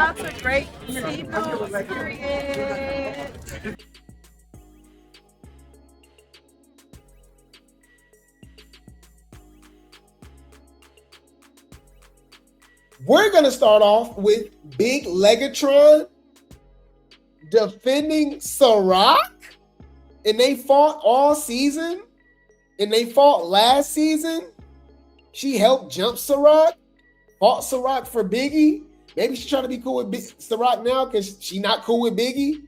out to Grape Tea. Period. We're going to start off with Big Legatron defending Ciroc, and they fought all season, and they fought last season. She helped jump Ciroc, fought Ciroc for Biggie. Maybe she's trying to be cool with Ciroc now because she's not cool with Biggie.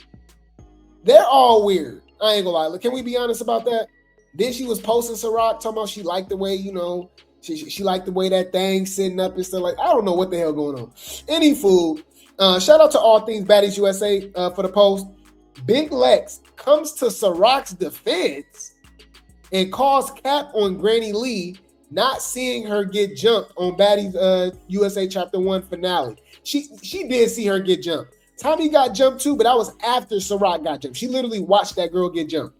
They're all weird. I ain't gonna lie. Can we be honest about that? Then she was posting Ciroc, talking about she liked the way, you know, she liked the way that thing sitting up and stuff. Like, I don't know what the hell going on. Any fool. Shout out to All Things Baddies USA for the post. Big Lex comes to Ciroc's defense and calls cap on Granny Lee not seeing her get jumped on Baddies USA Chapter 1 finale. She did see her get jumped. Tommie got jumped too, but that was after Ciroc got jumped. She literally watched that girl get jumped.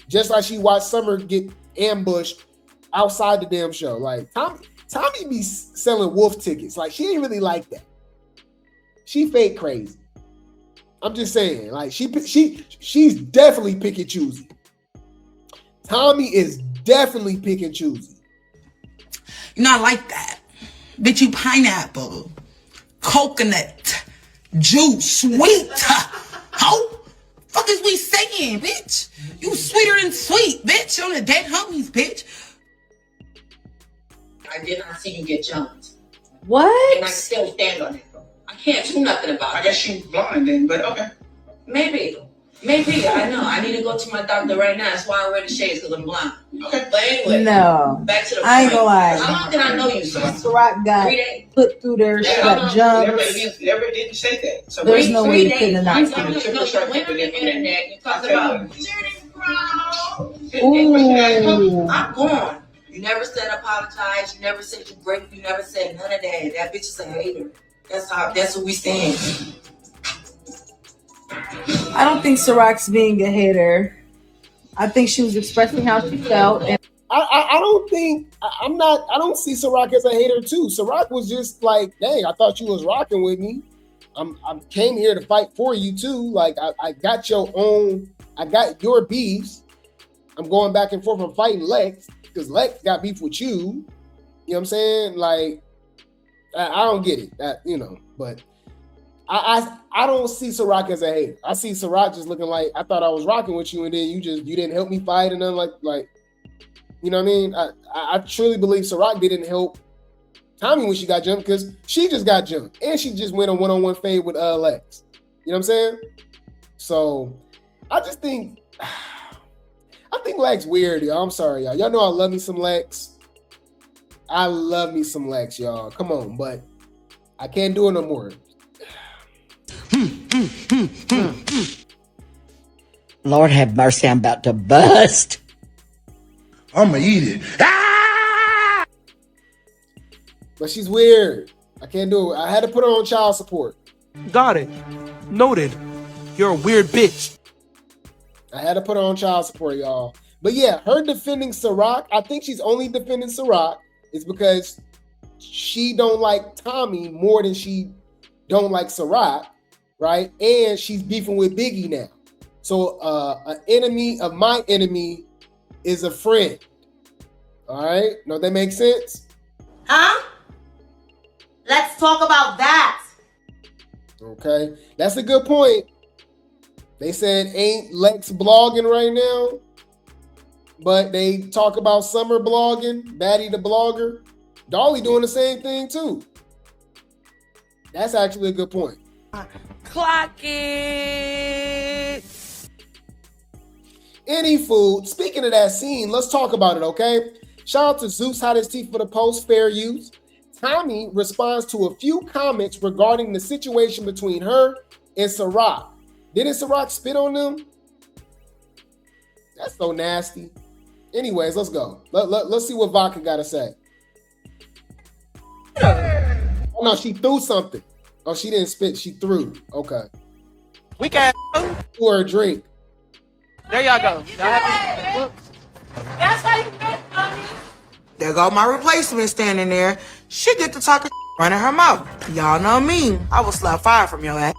Just like she watched Summer get ambushed outside the damn show. Like, Tommie be selling wolf tickets. Like, she ain't really like that. She fake crazy. I'm just saying, like, she's definitely pick and choosy. Tommie is definitely pick and choosy. You're not like that. Bitch, you pineapple, coconut, juice, sweet. How fuck is we saying, bitch? You sweeter than sweet, bitch. On the dead homies, bitch. I did not see you get jumped. What? And I still stand on it. I can't do nothing about it. I guess she's blind then, but okay. Maybe. I know. I need to go to my doctor right now. That's why I wear the shades, because I'm blind. Okay. But anyway, No. back to the point. I ain't gonna lie. How long did I know you, sir? Ciroc got 3 days. put through there. She got jumped. Never didn't say that. So There's no way you days. could have I not thought seen you it. went on the internet. You talked about Ooh. I'm gone. You never said apologize. You never said you break. You never said none of that. That bitch is a hater. That's what we saying. I don't think Ciroc's being a hater. I think she was expressing how she felt. And I don't see Ciroc as a hater too. Ciroc was just like, dang, I thought you was rocking with me. I came here to fight for you too. Like, I got your beefs. I'm going back and forth. I'm fighting Lex because Lex got beef with you. You know what I'm saying? Like, I don't get it. But I don't see Ciroc as a hater. I see Ciroc just looking like, I thought I was rocking with you, and then you didn't help me fight, and then like, you know what I mean? I truly believe Ciroc didn't help Tommie when she got jumped because she just got jumped, and she just went a one-on-one fade with Lex. You know what I'm saying? So I think Lex weird, y'all. I'm sorry, y'all. Y'all know I love me some Lex. I love me some Lex, y'all. Come on, but I can't do it no more. Lord have mercy, I'm about to bust. I'ma eat it. Ah! But she's weird. I can't do it. I had to put her on child support. Got it. Noted. You're a weird bitch. I had to put her on child support, y'all. But yeah, her defending Ciroc, I think she's only defending Ciroc is because she don't like Tommie more than she don't like Ciroc, right? And she's beefing with Biggie now. So an enemy of my enemy is a friend. All right? No, that makes sense? Huh? Let's talk about that. Okay. That's a good point. They said ain't Lex blogging right now, but they talk about Summer blogging, Baddie the blogger. Dolly doing the same thing too. That's actually a good point. clock it. Any food. Speaking of that scene, let's talk about it, okay? Shout out to Zeus Hottest Teeth for the post, fair use. Tommie responds to a few comments regarding the situation between her and Ciroc. Didn't Ciroc spit on them? That's so nasty. Anyways, let's go. Let's see what Vodka got to say. Oh, no, she threw something. Oh, she didn't spit. She threw. Okay. We can. Threw her a drink. There y'all go. Y'all happy? That's how you get, Tommie. There go my replacement standing there. She get to talking running her mouth. Y'all know me. I will slap fire from your ass.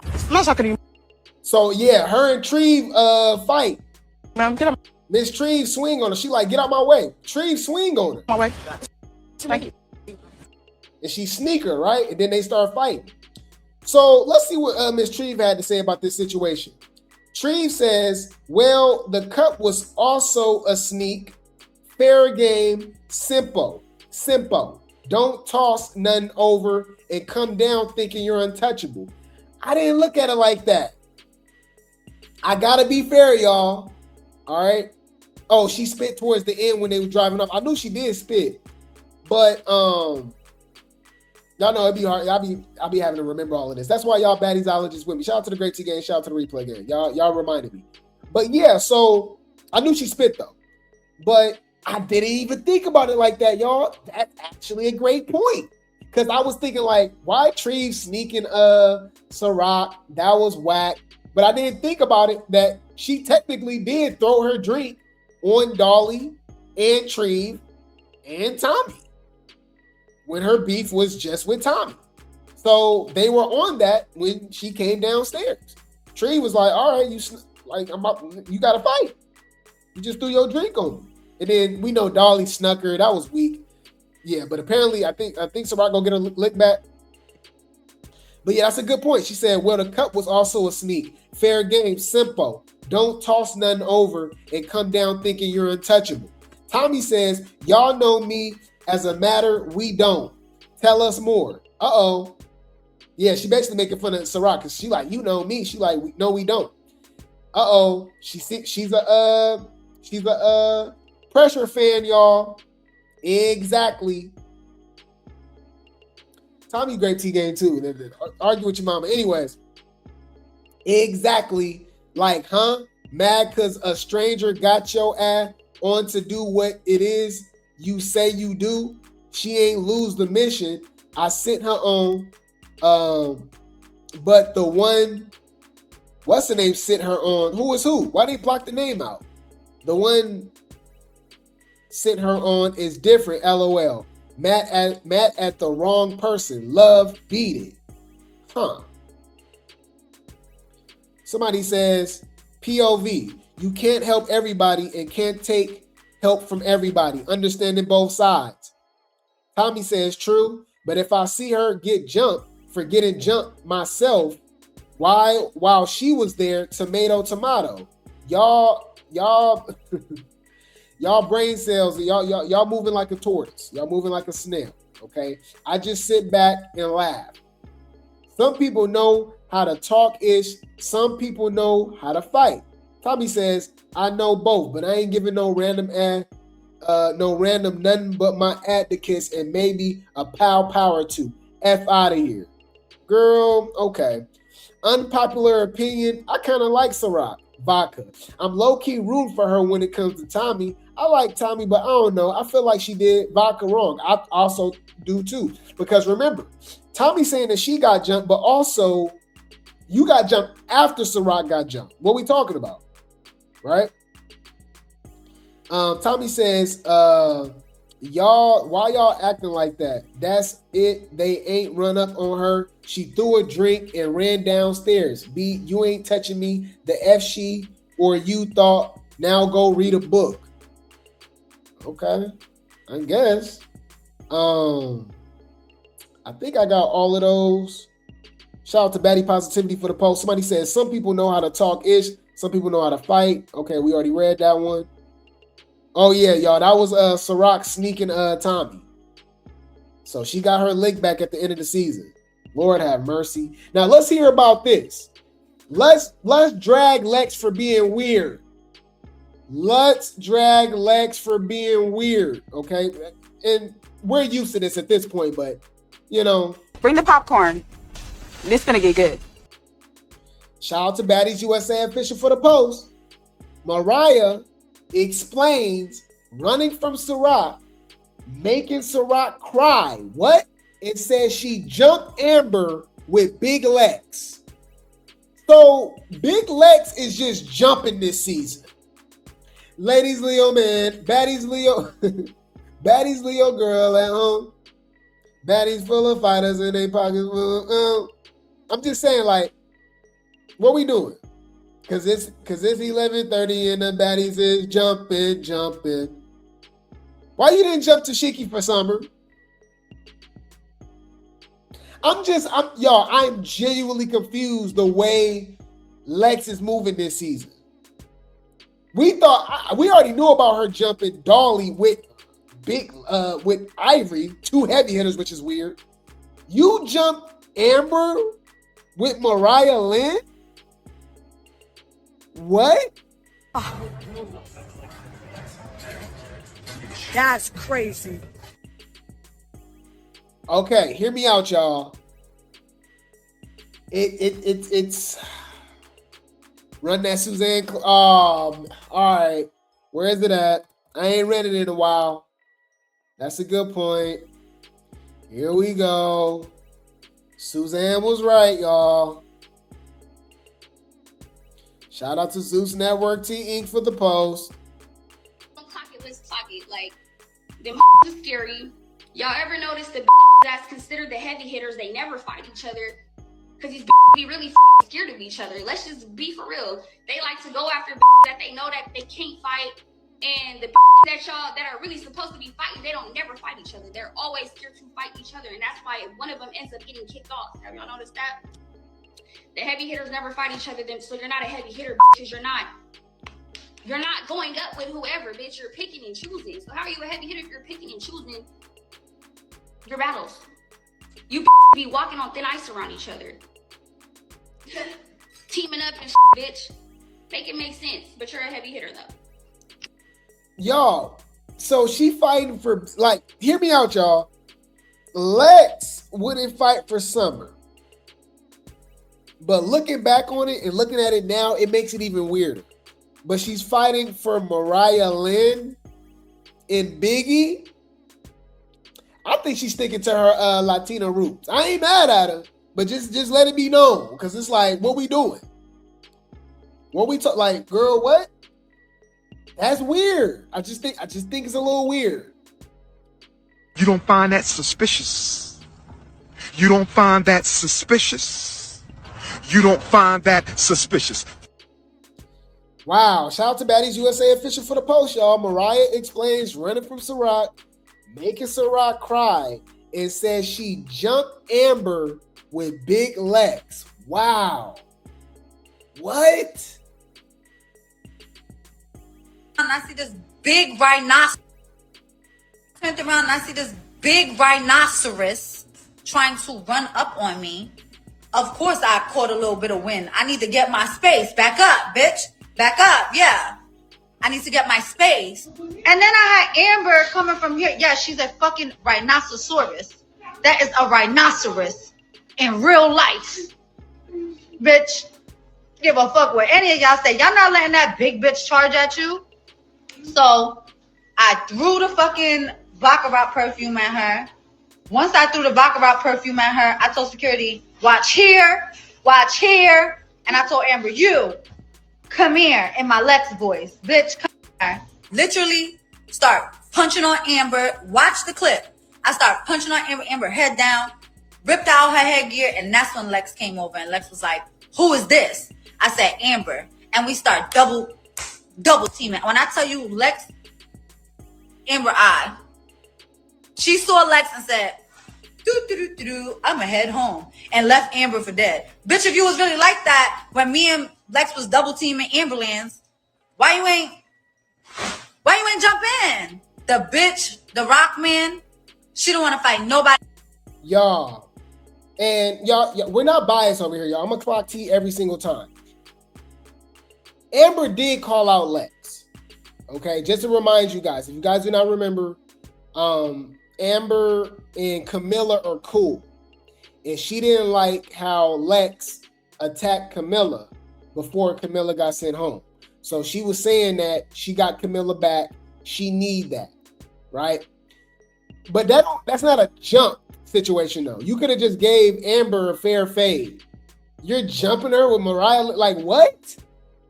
I'm not talking to you. So yeah, her and Treve fight. Ma'am, get out Miss Treve swing on her. She like, get out my way. Treve swing on her. my way. Thank you. And she sneak her, right? And then they start fighting. So let's see what Miss Treve had to say about this situation. Treve says, well, the cup was also a sneak. Fair game, simple. Don't toss nothing over and come down thinking you're untouchable. I didn't look at it like that. I gotta be fair, y'all. All right. Oh, she spit towards the end when they were driving off. I knew she did spit, but y'all know it'd be hard. I'll be having to remember all of this. That's why y'all baddiesologists with me. Shout out to the Grape Tea game. Shout out to the replay game. Y'all reminded me. But yeah, so I knew she spit though, but I didn't even think about it like that, y'all. That's actually a great point. Because I was thinking like, why Treve sneaking Ciroc? That was whack. But I didn't think about it that she technically did throw her drink on Dolly and Treve and Tommie when her beef was just with Tommie. So they were on that when she came downstairs. Treve was like, all right, you got to fight. You just threw your drink on me. And then we know Dolly snuck her. That was weak. Yeah, but apparently I think Ciroc gonna get a lick back. But yeah, that's a good point. She said, well, the cup was also a sneak. Fair game, simple. Don't toss nothing over and come down thinking you're untouchable. Tommie says, y'all know me as a matter we don't. Tell us more. Uh-oh. Yeah, she basically making fun of Ciroc because she like, you know me. She like, no, we don't. Uh-oh. She's a pressure fan, y'all. Exactly. Tommie Grape Tea game too. Argue with your mama. Anyways. Exactly. Like, huh? Mad because a stranger got your ass on to do what it is you say you do. She ain't lose the mission. I sent her on. But the one, what's the name, sent her on? Who is who? Why they block the name out? The one sent her on is different. LOL. Matt at the wrong person. Love beat it. Huh. Somebody says, POV, you can't help everybody and can't take help from everybody. Understanding both sides. Tommie says, true, but if I see her get jumped for getting jumped myself, while she was there, tomato. Y'all y'all brain cells, y'all moving like a tortoise. Y'all moving like a snail, okay? I just sit back and laugh. Some people know how to talk ish. Some people know how to fight. Tommie says, I know both, but I ain't giving no random nothing but my advocates and maybe a power to F out of here. Girl, okay. Unpopular opinion, I kind of like Ciroc vodka. I'm low-key rooting for her when it comes to Tommie. I like Tommie, but I don't know. I feel like she did vodka wrong. I also do too. Because remember, Tommie saying that she got jumped, but also you got jumped after Ciroc got jumped. What we talking about? Right? Tommie says, why y'all acting like that? That's it. They ain't run up on her. She threw a drink and ran downstairs. B, you ain't touching me. The F she or you thought, now go read a book. Okay, I guess. I think I got all of those. Shout out to Baddie Positivity for the post. Somebody says some people know how to talk ish. Some people know how to fight. Okay, we already read that one. Oh yeah, y'all, that was Ciroc sneaking Tommie. So she got her lick back at the end of the season. Lord have mercy. Now let's hear about this. Let's drag Lex for being weird. Let's drag Lex for being weird, okay? And we're used to this at this point, but you know. Bring the popcorn. This gonna get good. Shout out to Baddies USA official for the post. Mariah explains running from Ciroc, making Ciroc cry. What? It says she jumped Amber with Big Lex. So Big Lex is just jumping this season. Ladies Leo man, Baddies Leo, Baddies Leo girl at home. Baddies full of fighters in their pockets. I'm just saying, like, what we doing? Cause it's 11:30 and the baddies is jumping. Why you didn't jump to Shiki for summer? I'm genuinely confused the way Lex is moving this season. We already knew about her jumping Dolly with Ivory, two heavy hitters, which is weird. You jump Amber with MariahLynn? What? That's crazy. Okay, hear me out, y'all. It's run that Suzanne. All right, where is it at? I ain't read it in a while. That's a good point. Here we go. Suzanne was right, y'all. Shout out to Zeus Network T Inc. for the post. Let's talk it. Like, them is scary. Y'all ever notice the that's considered the heavy hitters, they never fight each other? Because these be really scared of each other. Let's just be for real. They like to go after that they know that they can't fight. And the that y'all that are really supposed to be fighting, they don't never fight each other. They're always scared to fight each other. And that's why one of them ends up getting kicked off. Have y'all noticed that? The heavy hitters never fight each other, so you're not a heavy hitter because you're not going up with whoever, bitch. You're picking and choosing. So how are you a heavy hitter if you're picking and choosing your battles? You be walking on thin ice around each other. Teaming up and bitch. Make it make sense, but you're a heavy hitter though. Y'all, so she fighting for, like, hear me out, y'all. Lex wouldn't fight for Summer. But looking back on it and looking at it now, it makes it even weirder. But she's fighting for MariahLynn and Biggie. I think she's sticking to her Latino roots. I ain't mad at her, but just let it be known, because it's like, what we doing? What we talk, like, girl, what? That's weird. I just think it's a little weird. You don't find that suspicious? You don't find that suspicious? You don't find that suspicious? Wow. Shout out to Baddies USA official for the post, y'all. Mariah explains running from Ciroc, making Ciroc cry, and says she jumped Amber with Big Lex. Wow. What? And I see this big rhinoceros. Turned around and I see this big rhinoceros trying to run up on me. Of course, I caught a little bit of wind. I need to get my space. Back up, bitch. Back up. Yeah. I need to get my space. And then I had Amber coming from here. Yeah, she's a fucking rhinoceros. That is a rhinoceros in real life. Bitch, give a fuck what any of y'all say. Y'all not letting that big bitch charge at you. So I threw the fucking Baccarat perfume at her. Once I threw the Baccarat perfume at her, I told security, watch here. And I told Amber, you, come here, in my Lex voice. Bitch, come here. Literally start punching on Amber. Watch the clip. I start punching on Amber, Amber head down, ripped out her headgear, and that's when Lex came over. And Lex was like, who is this? I said, Amber. And we start double teaming. When I tell you Lex, Amber, she saw Lex and said, I'ma head home, and left Amber for dead. Bitch, if you was really like that when me and Lex was double teaming Amberlands, why you ain't jump in? The bitch, the rock man, she don't want to fight nobody. Y'all, we're not biased over here, y'all. I'm gonna clock T every single time. Amber did call out Lex. Okay, just to remind you guys, if you guys do not remember, Amber and Camilla are cool. And she didn't like how Lex attacked Camilla before Camilla got sent home. So she was saying that she got Camilla back. She need that, right? But that's not a jump situation, though. You could have just gave Amber a fair fade. You're jumping her with Mariah, like what?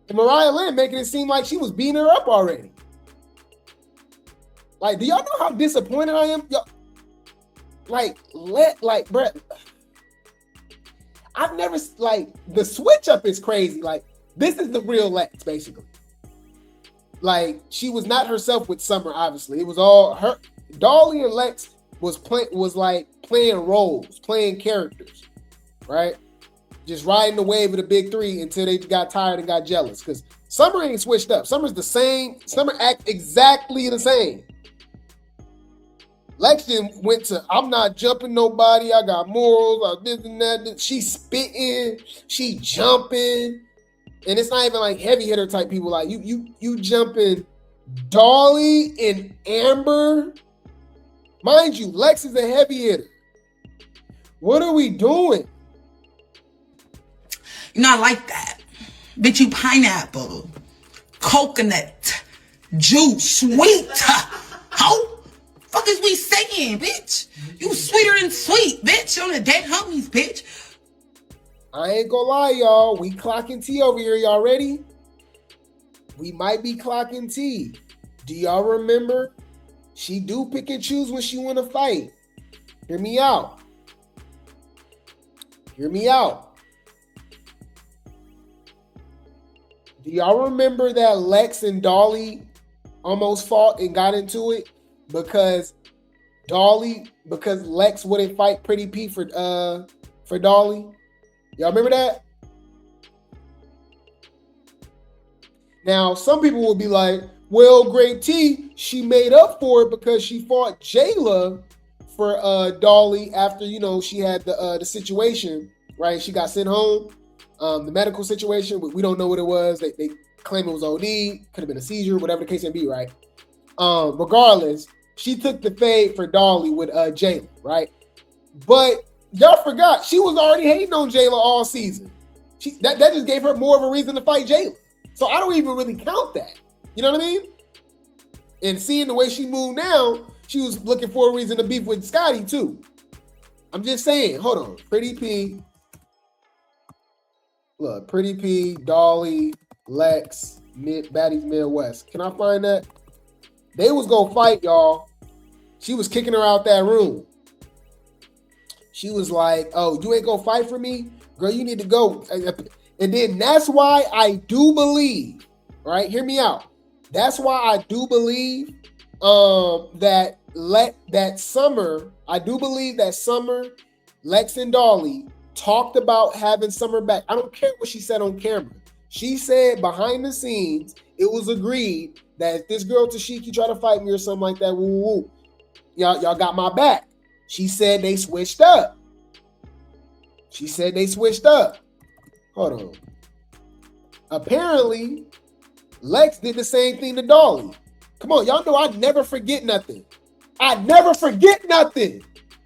And MariahLynn making it seem like she was beating her up already. Like, do y'all know how disappointed I am? bruh. I've never, like, the switch up is crazy. Like, this is the real Lex, basically. Like, she was not herself with Summer, obviously. It was all her. Dolly and Lex was playing roles, playing characters, right? Just riding the wave of the big three until they got tired and got jealous. Because Summer ain't switched up. Summer's the same. Summer act exactly the same. Lex then went to, I'm not jumping nobody. I got morals. I this and that. She spitting. She jumping. And it's not even like heavy hitter type people. Like you jumping Dolly and Amber. Mind you, Lex is a heavy hitter. What are we doing? You're not like that. Bitch, you pineapple, coconut, juice, sweet. How? Fuck is we saying, bitch? You sweeter than sweet, bitch. On the dead homies, bitch. I ain't gonna lie, y'all. We clocking tea over here. Y'all ready? We might be clocking tea. Do y'all remember? She do pick and choose when she want to fight. Hear me out. Hear me out. Do y'all remember that Lex and Dolly almost fought and got into it because Lex wouldn't fight Pretty P for Dolly? Y'all remember that? Now, some people will be like, well, Grape Tea, she made up for it because she fought Jayla for Dolly after, she had the situation, right? She got sent home. The medical situation, we don't know what it was. They claim it was OD, could have been a seizure, whatever the case may be, right? Regardless, she took the fade for Dolly with Jayla, right? But y'all forgot, she was already hating on Jayla all season. That just gave her more of a reason to fight Jayla. So I don't even really count that. You know what I mean? And seeing the way she moved now, she was looking for a reason to beef with Scotty too. I'm just saying, hold on. Pretty P. Look, Pretty P, Dolly, Lex, Baddies Midwest. Can I find that? They was gonna fight, y'all. She was kicking her out that room. She was like, oh, you ain't gonna fight for me? Girl, you need to go. And then that's why I do believe, right? Hear me out. That's why I do believe that Summer, Lex and Dolly talked about having Summer back. I don't care what she said on camera. She said behind the scenes, it was agreed that if this girl Tesehki try to fight me or something like that, woo, y'all got my back. She said they switched up. Hold on. Apparently, Lex did the same thing to Dolly. Come on, y'all know I never forget nothing.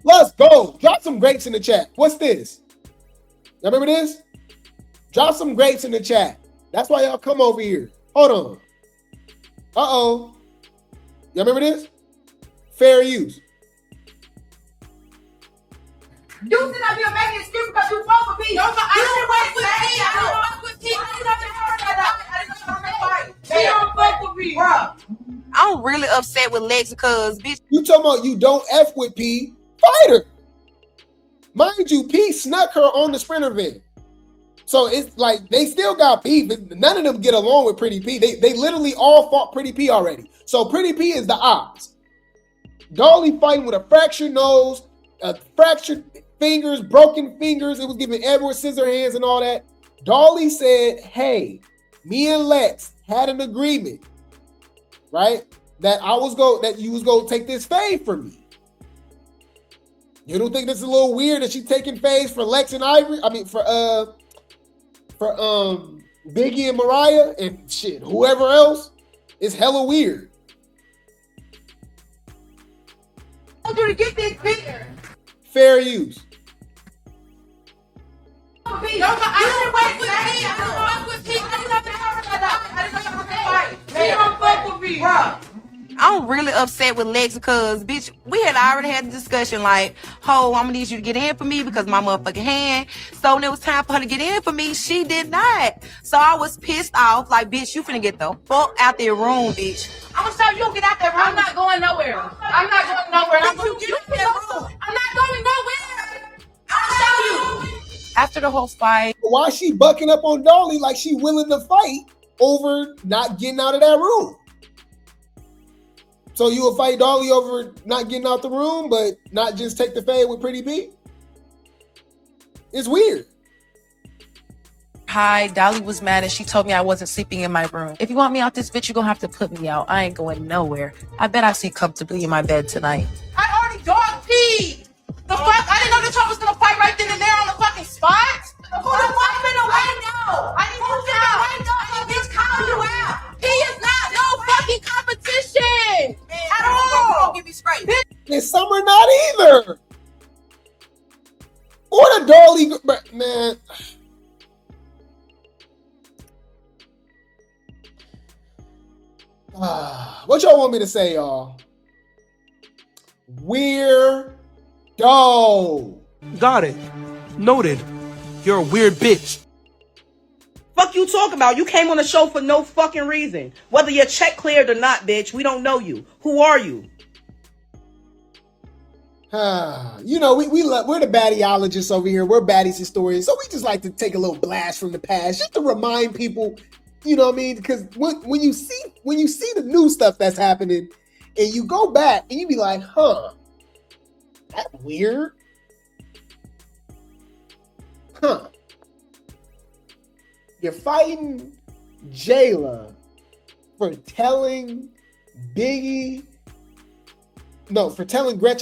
Let's go. Drop some grapes in the chat. What's this? Y'all remember this? Drop some grapes in the chat. That's why y'all come over here. Hold on. Uh-oh. Y'all remember this? Fair use. You sit up here making excuses because you fuck with me. I don't fuck with me, bro. I'm really upset with Lex because, bitch. You talking about you don't F with P? Fight her. Mind you, P snuck her on the Sprinter van. So it's like they still got beef. None of them get along with Pretty P. They literally all fought Pretty P already. So Pretty P is the odds. Dolly fighting with a fractured nose, a fractured fingers, broken fingers. It was giving Edward Scissorhands and all that. Dolly said, hey, me and Lex had an agreement, right? That you was gonna take this fade from me. You don't think this is a little weird that she taking fades for Lex and Ivory? I mean, for Biggie and Mariah and shit, whoever else? It's hella weird. I want you to get this bigger. Fair use. I I'm really upset with Lex because, bitch, we had already had the discussion like, ho, I'm gonna need you to get in for me because my motherfucking hand. So when it was time for her to get in for me, she did not. So I was pissed off, like, bitch, you finna get the fuck out their room, bitch. I'm gonna show you get out that room. I'm not going nowhere. I'm not going nowhere. I'm gonna get out that room. I'm not going nowhere. I'll show you. After the whole fight. Why she bucking up on Dolly like she willing to fight over not getting out of that room? So you will fight Dolly over not getting out the room, but not just take the fade with Pretty B? It's weird. Hi, Dolly was mad and she told me I wasn't sleeping in my room. If you want me out this bitch, you're gonna have to put me out. I ain't going nowhere. I bet I sleep comfortably in my bed tonight. I already dog peed. The fuck? I didn't know that y'all was gonna fight right then and there on the fucking spot. Who the fuck finna wait now? I didn't know that. I bitch call you out. He is not no fucking competition at all. Give me straight. And some are not either. Or the Dolly, man. What y'all want me to say, y'all? Weirdo. Got it. Noted. You're a weird bitch. Fuck you talk about? You came on the show for no fucking reason. Whether your check cleared or not, bitch, we don't know you. Who are you? You know, we're the baddieologists over here. We're baddies historians. So we just like to take a little blast from the past just to remind people, you know what I mean? Because when you see the new stuff that's happening and you go back and you be like, huh, that's weird. Huh. You're fighting Jayla for telling Gretchen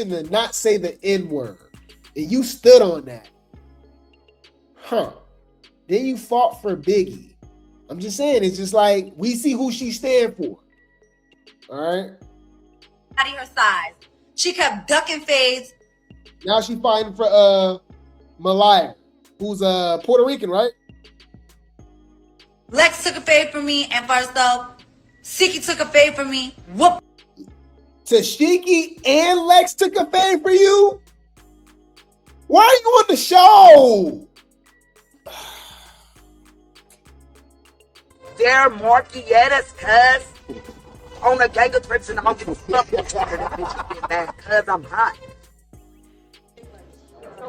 to not say the N-word. And you stood on that. Huh. Then you fought for Biggie. I'm just saying, it's just like, we see who she stand for. All right? Her size. She kept ducking fades. Now she fighting for Mariah, who's Puerto Rican, right? Lex took a fade from me, and for herself, Siki took a fade from me. Whoop. Tesehki and Lex took a fade for you? Why are you on the show? They're Marquietas, cuz. On a gang of trips and I'm getting stuck with that cuz I'm hot.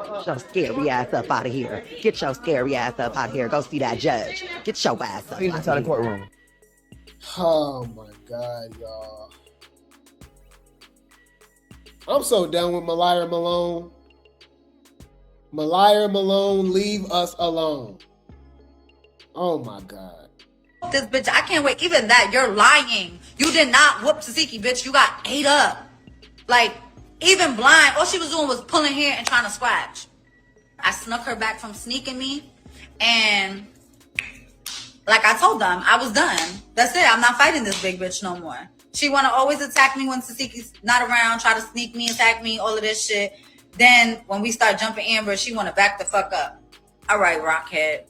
Get your scary ass up out of here. Get your scary ass up out of here. Go see that judge. Get your ass up. Inside the courtroom. Oh my God, y'all. I'm so done with Mariah Malone. Mariah Malone, leave us alone. Oh my God. This bitch, I can't wait. Even that, you're lying. You did not whoop Tesehki, bitch. You got ate up. Like, even blind, all she was doing was pulling hair and trying to scratch. I snuck her back from sneaking me. And like I told them, I was done. That's it. I'm not fighting this big bitch no more. She want to always attack me when Tesehki's not around, try to sneak me, attack me, all of this shit. Then when we start jumping Amber, she want to back the fuck up. All right, Rockhead.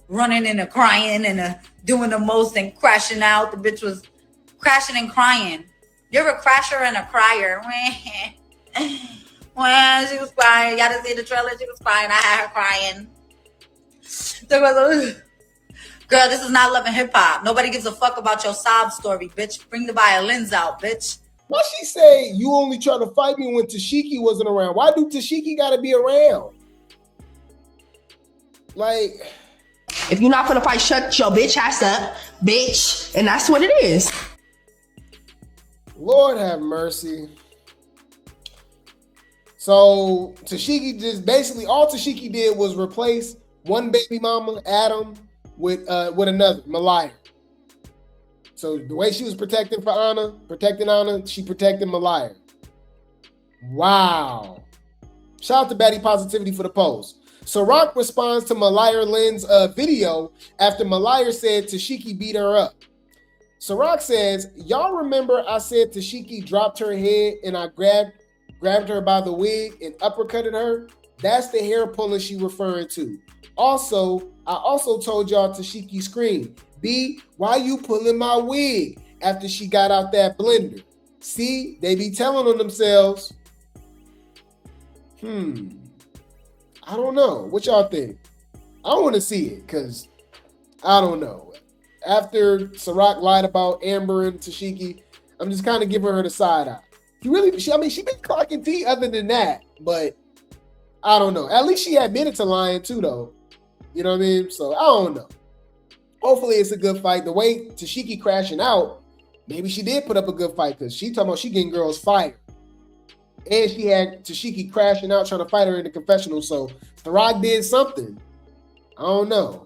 Running and crying and doing the most and crashing out. The bitch was crashing and crying. You're a crasher and a crier. Well, she was crying. Y'all didn't see the trailer. She was crying. I had her crying. Girl, this is not Love and Hip Hop. Nobody gives a fuck about your sob story, bitch. Bring the violins out, bitch. Why she say you only try to fight me when Tesehki wasn't around? Why do Tesehki gotta be around? Like, if you're not gonna fight, shut your bitch ass up, bitch. And that's what it is. Lord have mercy. So Tesehki just basically all Tesehki did was replace one baby mama, Adam, with another, Mariah. So the way she was protecting Anna, she protected Mariah. Wow. Shout out to Baddie Positivity for the post. Ciroc responds to MariahLynn's video after Mariah said Tesehki beat her up. Ciroc says, y'all remember I said Tesehki dropped her head and I grabbed her by the wig and uppercutted her? That's the hair pulling she referring to. Also, I also told y'all Tesehki screamed, B, why you pulling my wig? After she got out that blender. See, they be telling on themselves. I don't know. What y'all think? I want to see it because I don't know. After Ciroc lied about Amber and Tesehki, I'm just kind of giving her the side eye. She been clocking tea other than that, but I don't know. At least she admitted to lying too, though. You know what I mean? So I don't know. Hopefully it's a good fight. The way Tesehki crashing out, maybe she did put up a good fight because she talking about she getting girls fired. And she had Tesehki crashing out trying to fight her in the confessional. So Ciroc did something. I don't know.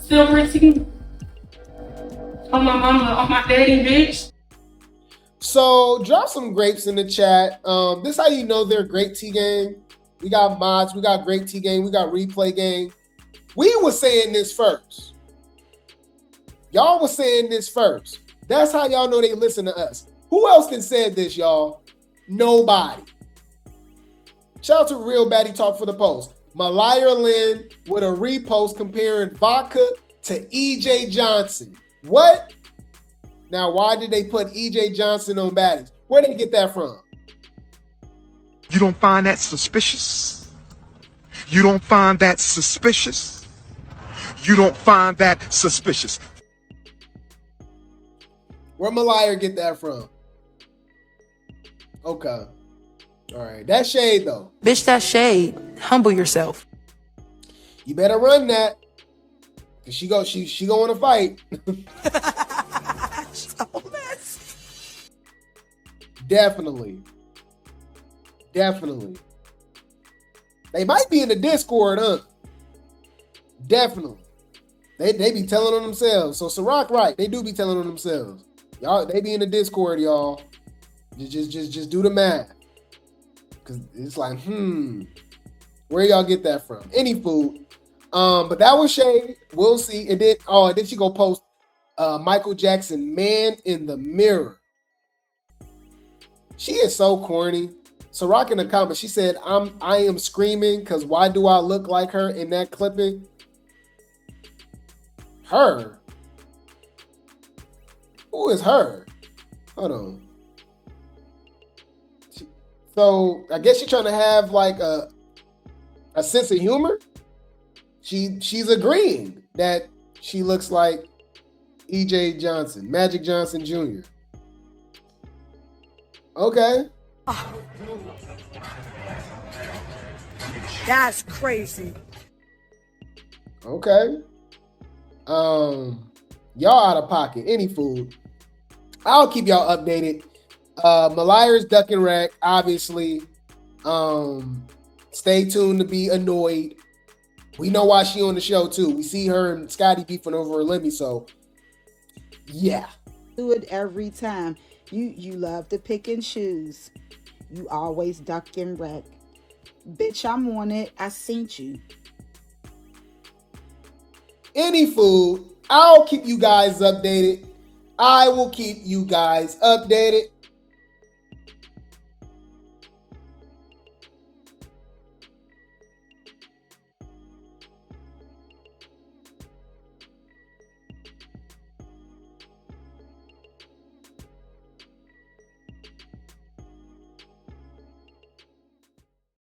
Silver tea. On my mama, on my daddy, bitch. So drop some grapes in the chat. This how you know they're Grape Tea gang. We got mods, we got Grape Tea gang, we got Replay gang. We was saying this first. Y'all was saying this first. That's how y'all know they listen to us. Who else can say this, y'all? Nobody. Shout out to Real Baddie Talk for the post. MariahLynn with a repost comparing vodka to EJ Johnson. What? Now, why did they put EJ Johnson on baddies? Where did they get that from? You don't find that suspicious? You don't find that suspicious? You don't find that suspicious? Where Mariah get that from? Okay. All right. That's shade, though. Bitch, that's shade. Humble yourself. You better run that. Cause she go want to fight. So messy. Definitely. They might be in the Discord, huh? Definitely. They be telling on themselves. So Ciroc, right? They do be telling on themselves. Y'all, they be in the Discord, y'all. Just do the math. Cause it's like, where y'all get that from? Any food. But that was shade. We'll see. And then she go post Michael Jackson, Man in the Mirror. She is so corny. Ciroc in the comments, she said, I am screaming because why do I look like her in that clipping? Her? Who is her? Hold on. So I guess she's trying to have like a sense of humor. She's agreeing that she looks like EJ Johnson, Magic Johnson Jr. Okay. That's crazy. Okay. Y'all out of pocket. Any food. I'll keep y'all updated. Mariah's ducking rack, obviously. Stay tuned to be annoyed. We know why she on the show too. We see her and Scotty beefing over her Lemmy, so yeah. Do it every time. You love to pick and choose. You always duck and wreck. Bitch, I'm on it. I seen you. Any food. I'll keep you guys updated. I will keep you guys updated.